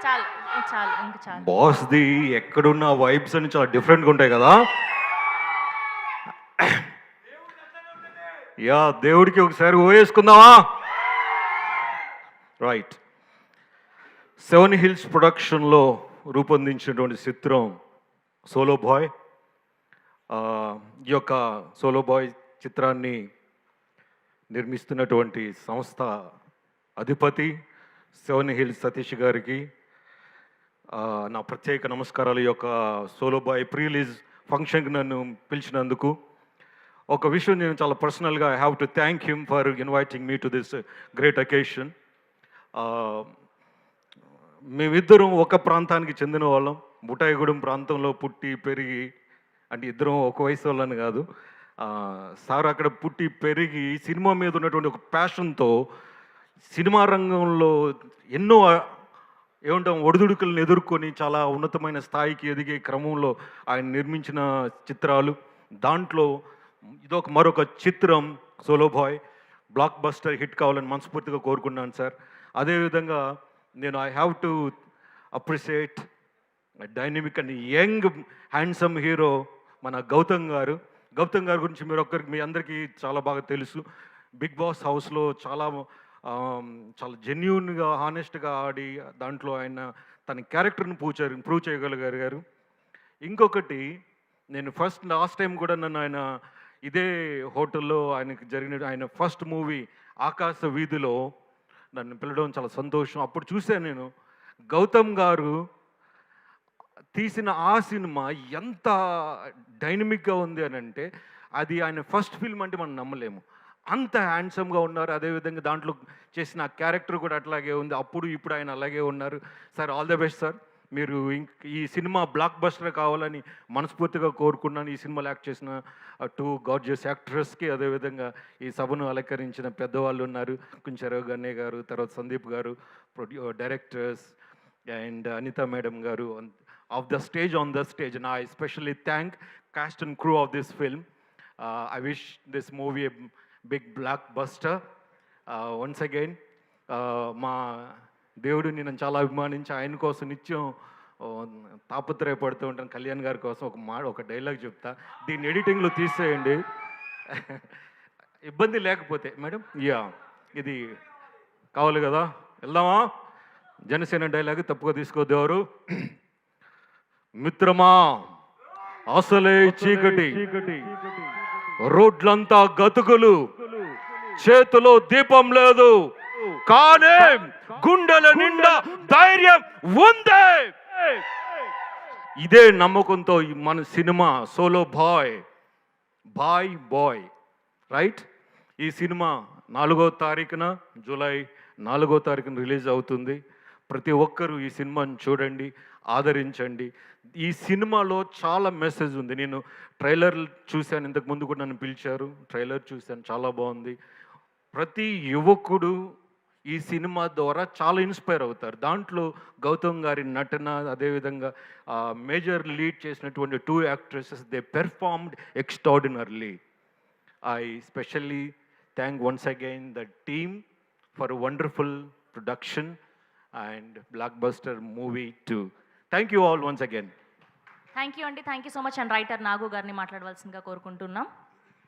చాలు. చాలు. ఇంక చాలు. బాస్‌ది ఎక్కడున్న వైబ్స్ అన్ని చాలా డిఫరెంట్‌గా ఉంటాయి కదా! యాహ్! దేవుడికి ఒకసారి ఓయేసుకుందామా? రైట్. 7 హిల్స్ ప్రొడక్షన్‌లో రూపొందించినటువంటి చిత్రం 'సోలో బాయ్'. ఈ యొక్క 'సోలో బాయ్' చిత్రాన్ని నిర్మిస్తున్నటువంటి సంస్థ అధిపతి 7 హిల్స్ సతీష్ గారికి నా ప్రత్యేక నమస్కారాలు. ఈ యొక్క 'సోలో బాయ్' ప్రీ రిలీజ్ ఫంక్షన్కి నన్ను పిలిచినందుకు. ఒక విషయం నేను చాలా పర్సనల్గా I have to thank him for inviting me to this great occasion. మేమిద్దరం ఒక ప్రాంతానికి చెందిన వాళ్ళం. బుటాయిగూడెం ప్రాంతంలో పుట్టి పెరిగి, అంటే ఇద్దరం ఒక వయసు వాళ్ళని కాదు. సార్ అక్కడ పుట్టి పెరిగి సినిమా మీద ఉన్నటువంటి ఒక ప్యాషన్తో సినిమా రంగంలో ఎన్నో ఏమంటాం ఒడిదుడుకులను ఎదుర్కొని చాలా ఉన్నతమైన స్థాయికి ఎదిగే క్రమంలో ఆయన నిర్మించిన చిత్రాలు. దాంట్లో ఇదొక మరొక చిత్రం 'Solo Boy' blockbuster hit కావాలని మనస్ఫూర్తిగా కోరుకున్నాను సార్. అదేవిధంగా నేను I have to appreciate dynamic and young handsome hero మన గౌతమ్ గారు. గౌతమ్ గారి గురించి మీ అందరికీ చాలా బాగా తెలుసు. బిగ్ బాస్ హౌస్లో చాలా జెన్యూన్గా హానెస్ట్గా ఆడి దాంట్లో ఆయన తన క్యారెక్టర్ని ప్రూవ్ చేయగలిగారు. ఇంకొకటి, నేను లాస్ట్ టైం కూడా నన్ను ఆయన ఇదే హోటల్లో ఆయన ఫస్ట్ మూవీ 'ఆకాశ వీధిలో' నన్ను పిలవడం చాలా సంతోషం. అప్పుడు చూశాను నేను గౌతమ్ గారు తీసిన ఆ సినిమా ఎంత డైనమిక్గా ఉంది అని అంటే, అది ఆయన ఫస్ట్ ఫిల్మ్ అంటే మనం నమ్మలేము. అంత హ్యాండ్సమ్గా ఉన్నారు. అదేవిధంగా దాంట్లో చేసిన క్యారెక్టర్ కూడా అట్లాగే ఉంది. అప్పుడు ఇప్పుడు ఆయన అలాగే ఉన్నారు. Sir, all the best sir. మీరు ఈ సినిమా బ్లాక్ బస్టర్ కావాలని మనస్ఫూర్తిగా కోరుకున్నాను. ఈ సినిమాలో యాక్ట్ చేసిన 2 గార్జియస్ యాక్ట్రెస్కి, అదేవిధంగా ఈ సభను అలంకరించిన పెద్దవాళ్ళు ఉన్నారు. కుంచెరావు గన్నయ్య గారు, తర్వాత సందీప్ గారు, డైరెక్టర్స్ అండ్ అనిత మేడం గారు on the stage, and I especially thank cast and crew of this film. I wish this movie a big blockbuster. Once again, మా దేవుడిని నేను చాలా అభిమానించి ఆయన కోసం నిత్యం తాపత్రయపడుతూ ఉంటాను. కళ్యాణ్ గారి కోసం ఒక డైలాగ్ చెప్తా, దీన్ని ఎడిటింగ్లో తీసేయండి ఇబ్బంది లేకపోతే. మేడం, ఇది కావాలి కదా, వెళ్దామా? జనసేన డైలాగ్ తప్పుగా తీసుకోవద్దు ఎవరు. మిత్రమా, అసలే చీకటి, రోడ్లంతా గతుకులు, చేతిలో దీపం లేదు, కానీ గుండెల నిండా ధైర్యం ఉంది. ఇదే నమ్మకంతో మన సినిమా 'సోలో బాయ్' రైట్. ఈ సినిమా 4వ తారీఖున, జూలై 4వ తారీఖున రిలీజ్ అవుతుంది. ప్రతి ఒక్కరూ ఈ సినిమాని చూడండి, ఆదరించండి. ఈ సినిమాలో చాలా మెసేజ్ ఉంది. నేను ట్రైలర్ చూశాను, ఇంతకుముందు కూడా నన్ను పిలిచారు, ట్రైలర్ చూశాను, చాలా బాగుంది. ప్రతి యువకుడు ఈ సినిమా ద్వారా చాలా ఇన్స్పైర్ అవుతారు. దాంట్లో గౌతమ్ గారి నటన, అదేవిధంగా మేజర్ లీడ్ చేసినటువంటి 2 actresses, they performed extraordinarily. I specially thank once again the team for wonderful production and blockbuster movie too. Thank you all once again. Thank you అండి. Thank you so much. And writer Nagu గారిని మాట్లాడవలసిందిగా కోరుకుంటున్నాం.